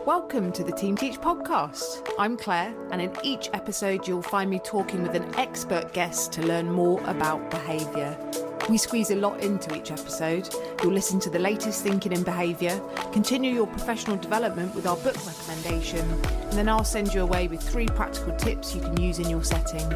Welcome to the Team Teach podcast. I'm Clare, and in each episode you'll find me talking with an expert guest to learn more about behaviour. We squeeze a lot into each episode. You'll listen to the latest thinking in behaviour, continue your professional development with our book recommendation, and then I'll send you away with 3 practical tips you can use in your setting.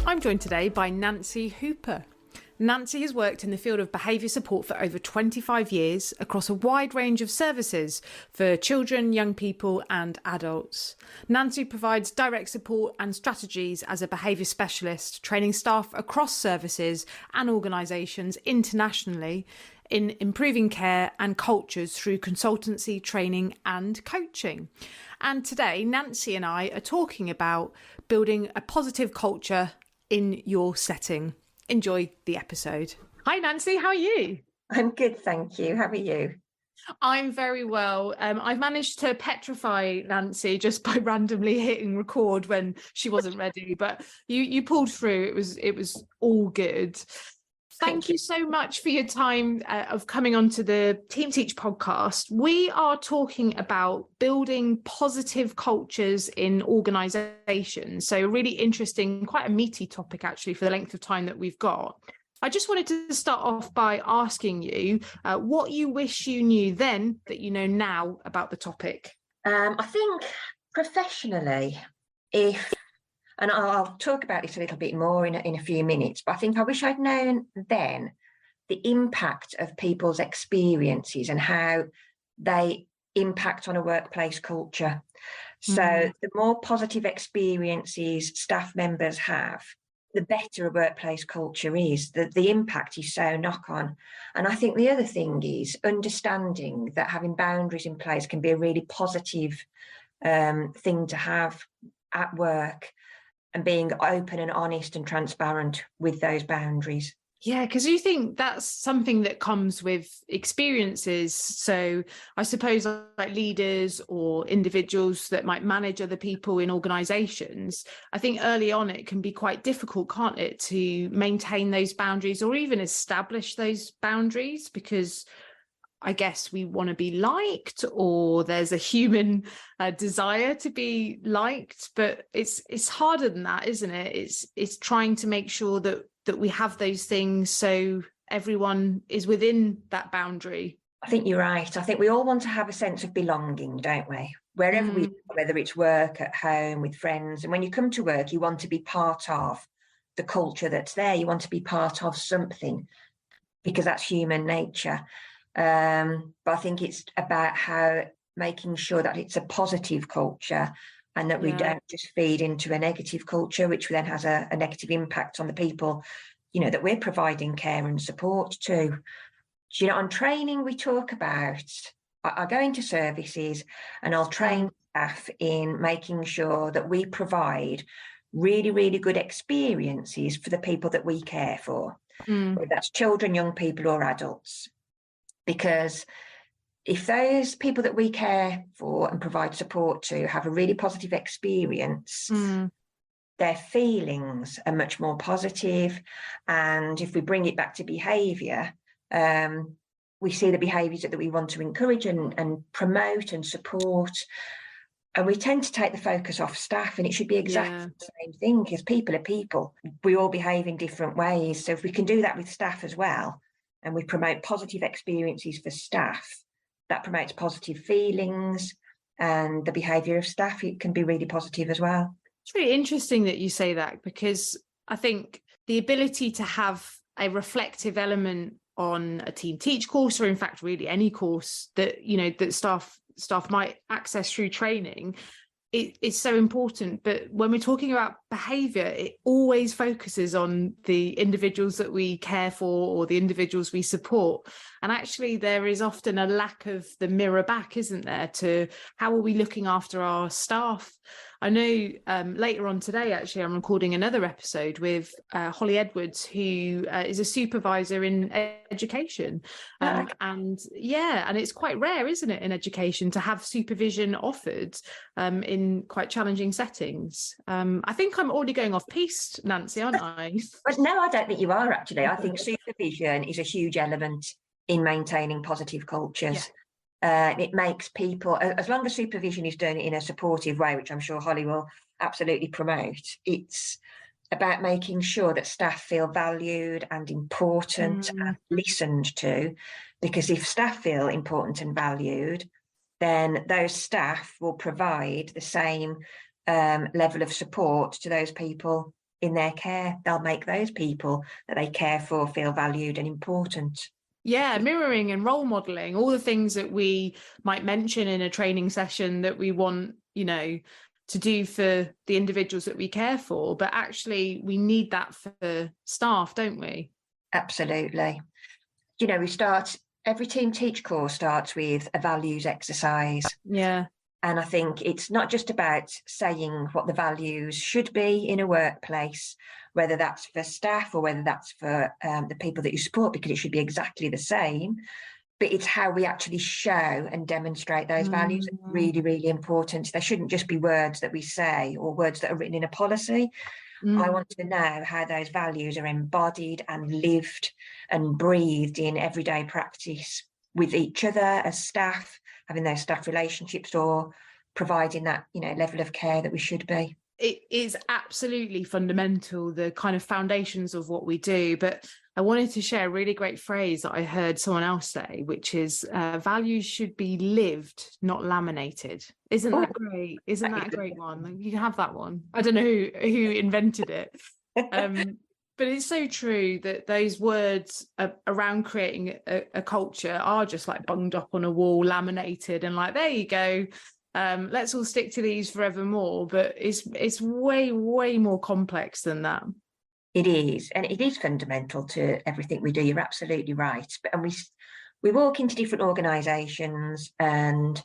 I'm joined today by Nancy Hooper. Nancy has worked in the field of behaviour support for over 25 years across a wide range of services for children, young people and adults. Nancy provides direct support and strategies as a behaviour specialist, training staff across services and organisations internationally in improving care and cultures through consultancy, training and coaching. And today, Nancy and I are talking about building a positive culture in your setting. Enjoy the episode. Hi, Nancy. How are you? I'm good, thank you. How are you? I'm very well. I've managed to petrify Nancy just by randomly hitting record when she wasn't ready, but you pulled through. It was all good. Thank you so much for your time of coming onto the Team Teach podcast. We are talking about building positive cultures in organisations. So a really interesting, quite a meaty topic actually for the length of time that we've got. I just wanted to start off by asking you what you wish you knew then that you know now about the topic. I think professionally, and I'll talk about this a little bit more in a few minutes, but I think I wish I'd known then the impact of people's experiences and how they impact on a workplace culture. So the more positive experiences staff members have, the better a workplace culture is. The impact is so knock-on. And I think the other thing is understanding that having boundaries in place can be a really positive thing to have at work, and being open and honest and transparent with those boundaries. Yeah, because you think that's something that comes with experiences. So I suppose like leaders or individuals that might manage other people in organisations, I think early on it can be quite difficult, can't it, to maintain those boundaries or even establish those boundaries, because I guess we want to be liked, or there's a human desire to be liked, but it's harder than that, isn't it? It's trying to make sure that we have those things so everyone is within that boundary. I think you're right. I think we all want to have a sense of belonging, don't we? Wherever we, whether it's work, at home, with friends, and when you come to work, you want to be part of the culture that's there. You want to be part of something because that's human nature. But I think it's about making sure that it's a positive culture and that we don't just feed into a negative culture, which then has a negative impact on the people, that we're providing care and support to. On training, we talk about, I go into services and I'll train staff in making sure that we provide really, really good experiences for the people that we care for, whether that's children, young people or adults. Because if those people that we care for and provide support to have a really positive experience, their feelings are much more positive. And if we bring it back to behaviour, we see the behaviours that we want to encourage and promote and support. And we tend to take the focus off staff, and it should be exactly the same thing, because people are people. We all behave in different ways. So if we can do that with staff as well, and we promote positive experiences for staff, that promotes positive feelings, and the behaviour of staff, it can be really positive as well. It's really interesting that you say that, because I think the ability to have a reflective element on a Team Teach course, or in fact really any course that that staff might access through training, it's so important. But when we're talking about behaviour, it always focuses on the individuals that we care for or the individuals we support. And actually there is often a lack of the mirror back, isn't there, to how are we looking after our staff? I know later on today, actually, I'm recording another episode with Holly Edwards, who is a supervisor in education. And it's quite rare, isn't it, in education to have supervision offered in quite challenging settings. I think I'm already going off piste, Nancy, aren't I? But no, I don't think you are, actually. I think supervision is a huge element in maintaining positive cultures. It makes people, as long as supervision is done in a supportive way, which I'm sure Holly will absolutely promote, it's about making sure that staff feel valued and important and listened to, because if staff feel important and valued, then those staff will provide the same level of support to those people in their care. They'll make those people that they care for feel valued and important. Yeah, mirroring and role modeling, all the things that we might mention in a training session that we want, to do for the individuals that we care for, but actually we need that for staff, don't we? Absolutely. Every Team Teach course starts with a values exercise. Yeah. And I think it's not just about saying what the values should be in a workplace, whether that's for staff or whether that's for the people that you support, because it should be exactly the same. But it's how we actually show and demonstrate those values. It's really, really important. They shouldn't just be words that we say or words that are written in a policy. I want to know how those values are embodied and lived and breathed in everyday practice with each other as staff, having those staff relationships, or providing that, level of care that we should be. It is absolutely fundamental, the kind of foundations of what we do. But I wanted to share a really great phrase that I heard someone else say, which is values should be lived, not laminated. Isn't that great? Isn't that a great one? You can have that one. I don't know who invented it. But it's so true that those words around creating a culture are just like bunged up on a wall, laminated, and like, there you go. Let's all stick to these forevermore. But it's way, way more complex than that. It is, and it is fundamental to everything we do. You're absolutely right. And we walk into different organisations and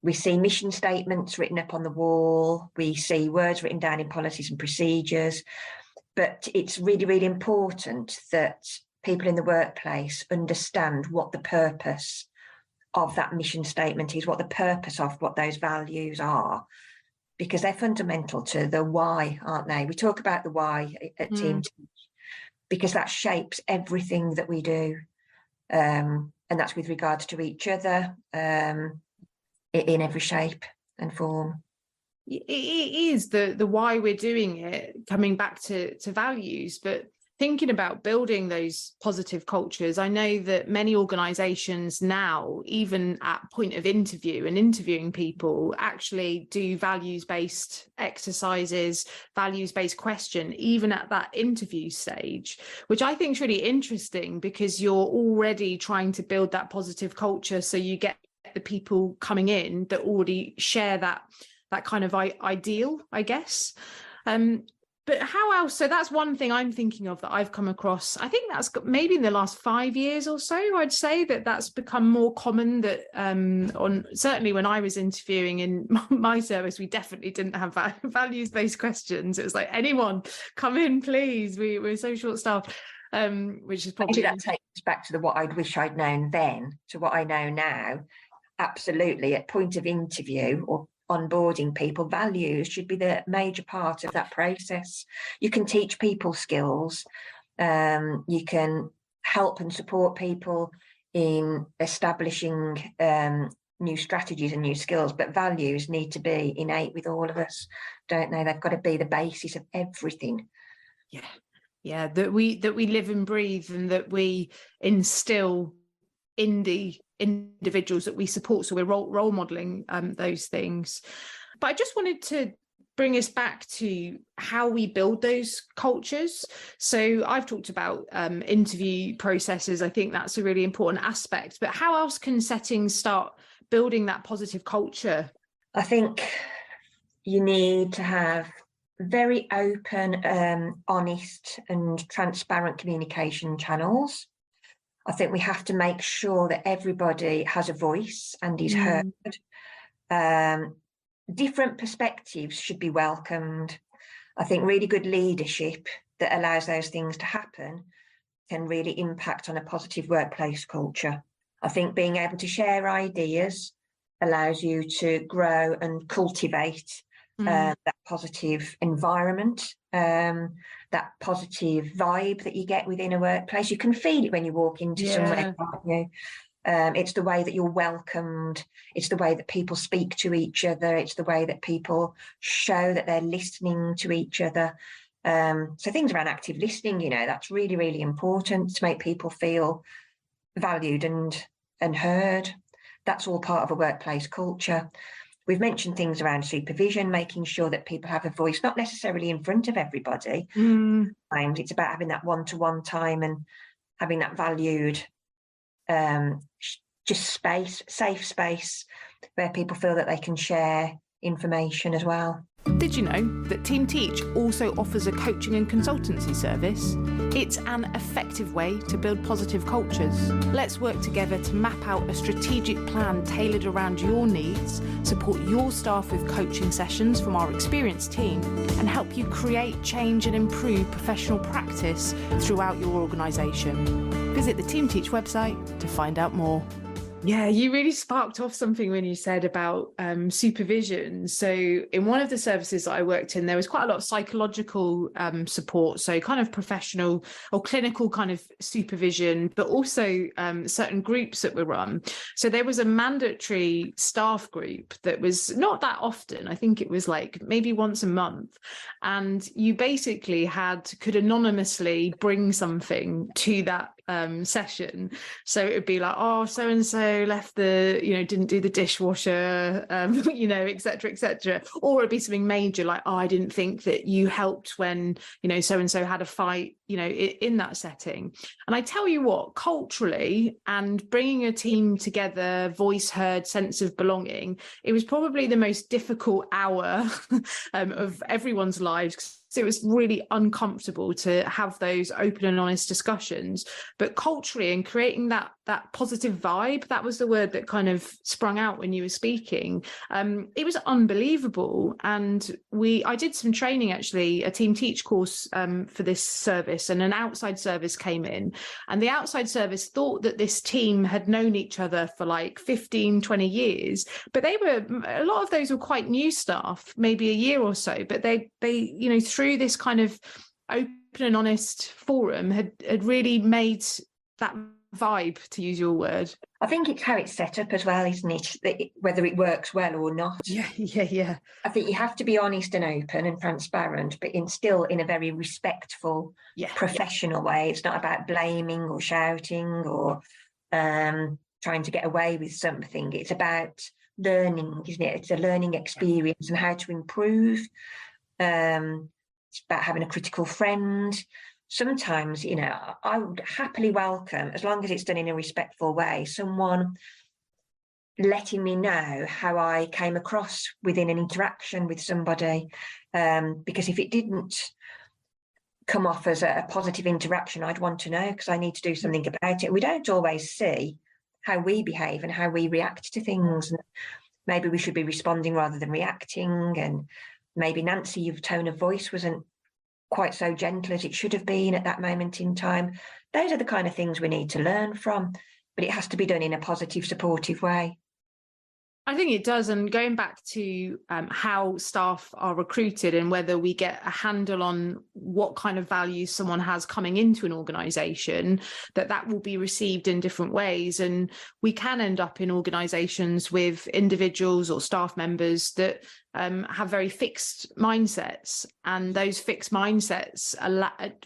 we see mission statements written up on the wall. We see words written down in policies and procedures. But it's really, really important that people in the workplace understand what the purpose of that mission statement is, what the purpose of what those values are, because they're fundamental to the why, aren't they? We talk about the why at Team Teach because that shapes everything that we do. And that's with regards to each other in every shape and form. It is the why we're doing it, coming back to values, but thinking about building those positive cultures. I know that many organizations now, even at point of interview and interviewing people, actually do values-based exercises, values-based question, even at that interview stage, which I think is really interesting because you're already trying to build that positive culture. So you get the people coming in that already share that kind of ideal, I guess. But how else? So that's one thing I'm thinking of that I've come across. I think that's maybe in the last 5 years or so, I'd say that's become more common, that certainly when I was interviewing in my service, we definitely didn't have values-based questions. It was like, anyone come in, please. We're so short-staffed, which is probably... That takes us back to what I'd wish I'd known then to what I know now. Absolutely. At point of interview or onboarding people, values should be the major part of that process. You can teach people skills, you can help and support people in establishing new strategies and new skills, but values need to be innate with all of us, don't they? They've got to be the basis of everything. Yeah, that we live and breathe, and that we instill in the individuals that we support, so we're role modeling those things. But I just wanted to bring us back to how we build those cultures. So I've talked about interview processes. I think that's a really important aspect, but how else can settings start building that positive culture? I think you need to have very open, honest and transparent communication channels. I think we have to make sure that everybody has a voice and is heard. Different perspectives should be welcomed. I think really good leadership that allows those things to happen can really impact on a positive workplace culture. I think being able to share ideas allows you to grow and cultivate that positive environment, that positive vibe that you get within a workplace. You can feel it when you walk into somewhere, can't you? It's the way that you're welcomed. It's the way that people speak to each other. It's the way that people show that they're listening to each other. So things around active listening, you know, that's really, really important to make people feel valued and heard. That's all part of a workplace culture. We've mentioned things around supervision, making sure that people have a voice, not necessarily in front of everybody. And it's about having that one-to-one time and having that valued, just space, safe space where people feel that they can share information as well. Did you know that Team Teach also offers a coaching and consultancy service? It's an effective way to build positive cultures. Let's work together to map out a strategic plan tailored around your needs, support your staff with coaching sessions from our experienced team, and help you create, change and improve professional practice throughout your organisation. Visit the Team Teach website to find out more. Yeah, you really sparked off something when you said about supervision. So in one of the services that I worked in, there was quite a lot of psychological support, so kind of professional or clinical kind of supervision, but also certain groups that were run. So there was a mandatory staff group that was not that often. I think it was like maybe once a month. And you basically could anonymously bring something to that session. So it would be like, oh, so and so left didn't do the dishwasher, et cetera, or it'd be something major like, oh, I didn't think that you helped when so and so had a fight in that setting. And I tell you what, culturally and bringing a team together, voice heard, sense of belonging, it was probably the most difficult hour of everyone's lives. So it was really uncomfortable to have those open and honest discussions. But culturally and creating that positive vibe, that was the word that kind of sprung out when you were speaking. It was unbelievable. And I did some training, actually, a Team Teach course for this service, and an outside service came in. And the outside service thought that this team had known each other for like 15, 20 years. But a lot of those were quite new staff, maybe a year or so. But they through this kind of open and honest forum had really made that vibe, to use your word. I think it's how it's set up as well, isn't it? Whether it works well or not. Yeah. I think you have to be honest and open and transparent, but still in a very respectful, professional way. It's not about blaming or shouting or trying to get away with something. It's about learning, isn't it? It's a learning experience and how to improve. It's about having a critical friend. Sometimes, I would happily welcome, as long as it's done in a respectful way, someone letting me know how I came across within an interaction with somebody. Because if it didn't come off as a positive interaction, I'd want to know, because I need to do something about it. We don't always see how we behave and how we react to things. And maybe we should be responding rather than reacting. And maybe, Nancy, your tone of voice wasn't quite so gentle as it should have been at that moment in time. Those are the kind of things we need to learn from, but it has to be done in a positive, supportive way. I think it does. And going back to how staff are recruited and whether we get a handle on what kind of values someone has coming into an organisation, that will be received in different ways. And we can end up in organisations with individuals or staff members that have very fixed mindsets, and those fixed mindsets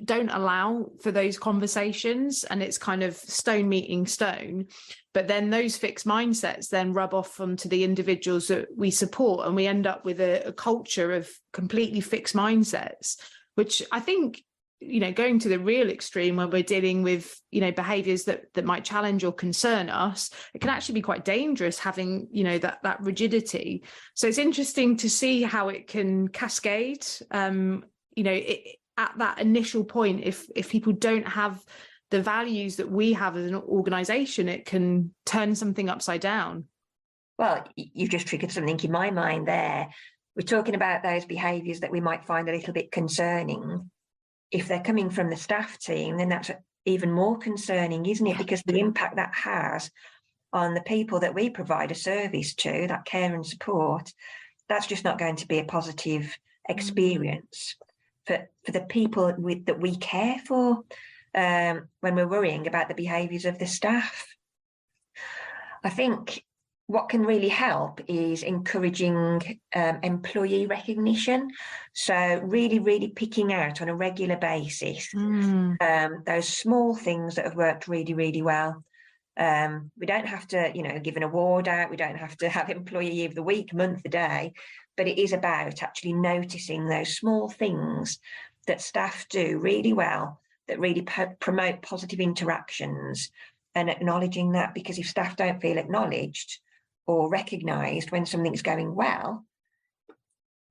don't allow for those conversations, and it's kind of stone meeting stone. But then those fixed mindsets then rub off onto the individuals that we support, and we end up with a culture of completely fixed mindsets, which I think, going to the real extreme where we're dealing with, behaviours that might challenge or concern us, it can actually be quite dangerous having, that rigidity. So it's interesting to see how it can cascade, at that initial point. If people don't have the values that we have as an organisation, it can turn something upside down. Well, you've just triggered something in my mind there. We're talking about those behaviours that we might find a little bit concerning. If they're coming from the staff team, then that's even more concerning, isn't it? Because the impact that has on the people that we provide a service to, that care and support, that's just not going to be a positive experience for the people that we care for when we're worrying about the behaviours of the staff. I think what can really help is encouraging employee recognition. So really, really picking out on a regular basis those small things that have worked really, really well. We don't have to, give an award out. We don't have to have employee of the week, month, a day, but it is about actually noticing those small things that staff do really well, that really promote positive interactions, and acknowledging that, because if staff don't feel acknowledged or recognised when something's going well,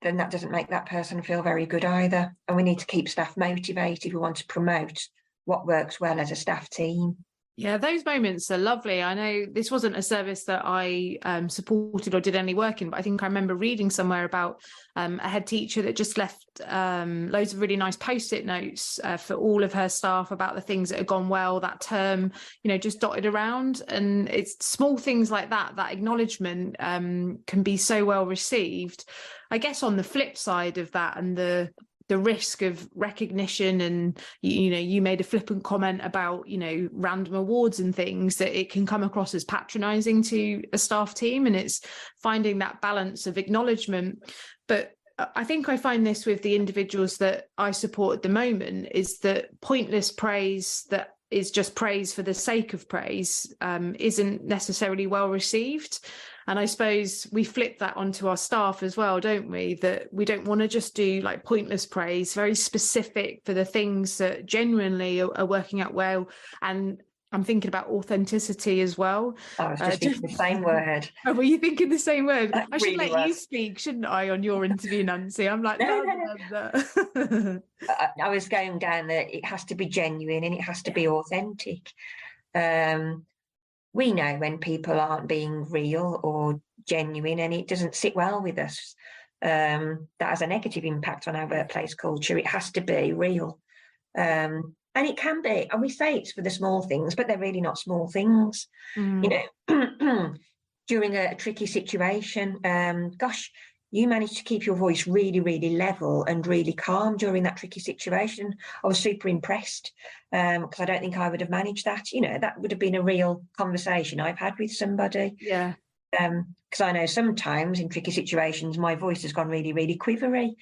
then that doesn't make that person feel very good either. And we need to keep staff motivated. We want to promote what works well as a staff team. Yeah, those moments are lovely. I know this wasn't a service that I supported or did any work in, but I think I remember reading somewhere about a head teacher that just left loads of really nice post-it notes for all of her staff about the things that had gone well that term, just dotted around. And it's small things like that, that acknowledgement can be so well received. I guess on the flip side of that, and the risk of recognition, and you made a flippant comment about random awards and things, that it can come across as patronizing to a staff team, and it's finding that balance of acknowledgement. But I think I find this with the individuals that I support at the moment, is that pointless praise that is just praise for the sake of praise isn't necessarily well received. And I suppose we flip that onto our staff as well, don't we? That we don't want to just do like pointless praise, very specific for the things that genuinely are working out well. And I'm thinking about authenticity as well. I was just thinking the same word. Oh, were you thinking the same word? I should really let you speak, shouldn't I, on your interview, Nancy? I'm like, no. I was going down that it has to be genuine and it has to be authentic. We know when people aren't being real or genuine, and it doesn't sit well with us. That has a negative impact on our workplace culture. It has to be real. And it can be. And we say it's for the small things, but they're really not small things. During a tricky situation, you managed to keep your voice really, really level and really calm during that tricky situation. I was super impressed, because I don't think I would have managed that. That would have been a real conversation I've had with somebody. Yeah. Because I know sometimes in tricky situations, my voice has gone really, really quivery,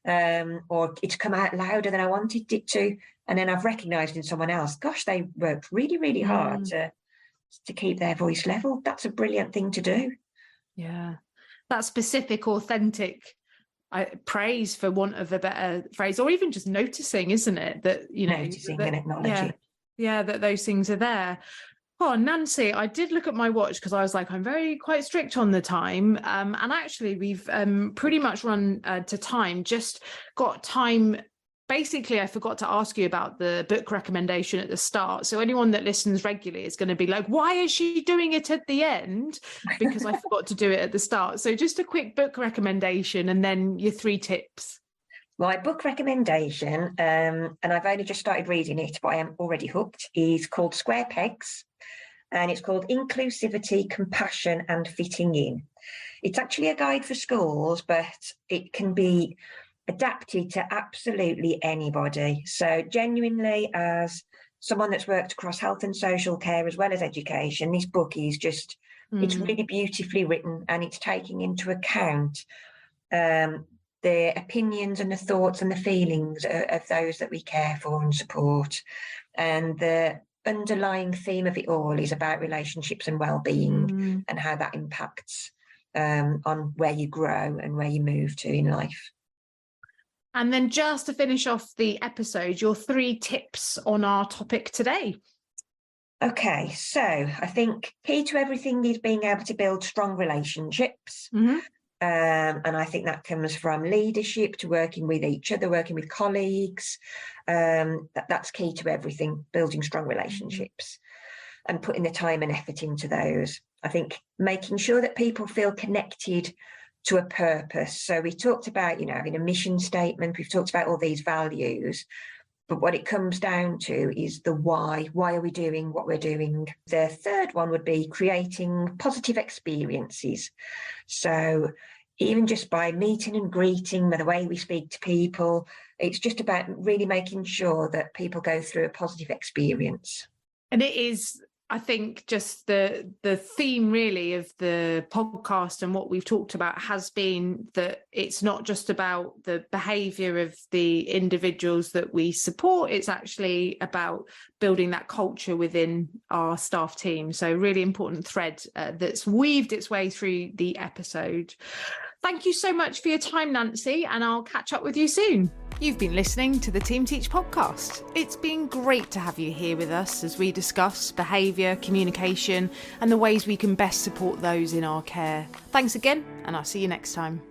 or it's come out louder than I wanted it to. And then I've recognised in someone else, gosh, they worked really, really hard to keep their voice level. That's a brilliant thing to do. Yeah. That specific, authentic praise, for want of a better phrase, or even just noticing, isn't it? That, noticing and acknowledging. Yeah, that those things are there. Oh, Nancy, I did look at my watch, because I was like, I'm quite strict on the time. And actually, we've pretty much run to time, just got time. Basically, I forgot to ask you about the book recommendation at the start. So anyone that listens regularly is going to be like, why is she doing it at the end? Because I forgot to do it at the start. So just a quick book recommendation, and then your 3 tips. My book recommendation, and I've only just started reading it, but I am already hooked, is called Square Pegs. And it's called Inclusivity, Compassion and Fitting In. It's actually a guide for schools, but it can be adapted to absolutely anybody. So genuinely, as someone that's worked across health and social care as well as education, this book is just, it's really beautifully written, and it's taking into account the opinions and the thoughts and the feelings of those that we care for and support. And the underlying theme of it all is about relationships and well-being, and how that impacts on where you grow and where you move to in life. And then just to finish off the episode, your 3 tips on our topic today. Okay, so I think key to everything is being able to build strong relationships. And I think that comes from leadership to working with each other, working with colleagues. That's key to everything, building strong relationships and putting the time and effort into those. I think making sure that people feel connected to a purpose. So we talked about, having a mission statement. We've talked about all these values, but what it comes down to is the why. Why are we doing what we're doing? The third one would be creating positive experiences. So even just by meeting and greeting, the way we speak to people, it's just about really making sure that people go through a positive experience. And it is, I think just the theme really of the podcast and what we've talked about has been that it's not just about the behaviour of the individuals that we support, it's actually about building that culture within our staff team. So really important thread that's weaved its way through the episode. Thank you so much for your time, Nancy, and I'll catch up with you soon. You've been listening to the Team Teach podcast. It's been great to have you here with us as we discuss behaviour, communication, and the ways we can best support those in our care. Thanks again, and I'll see you next time.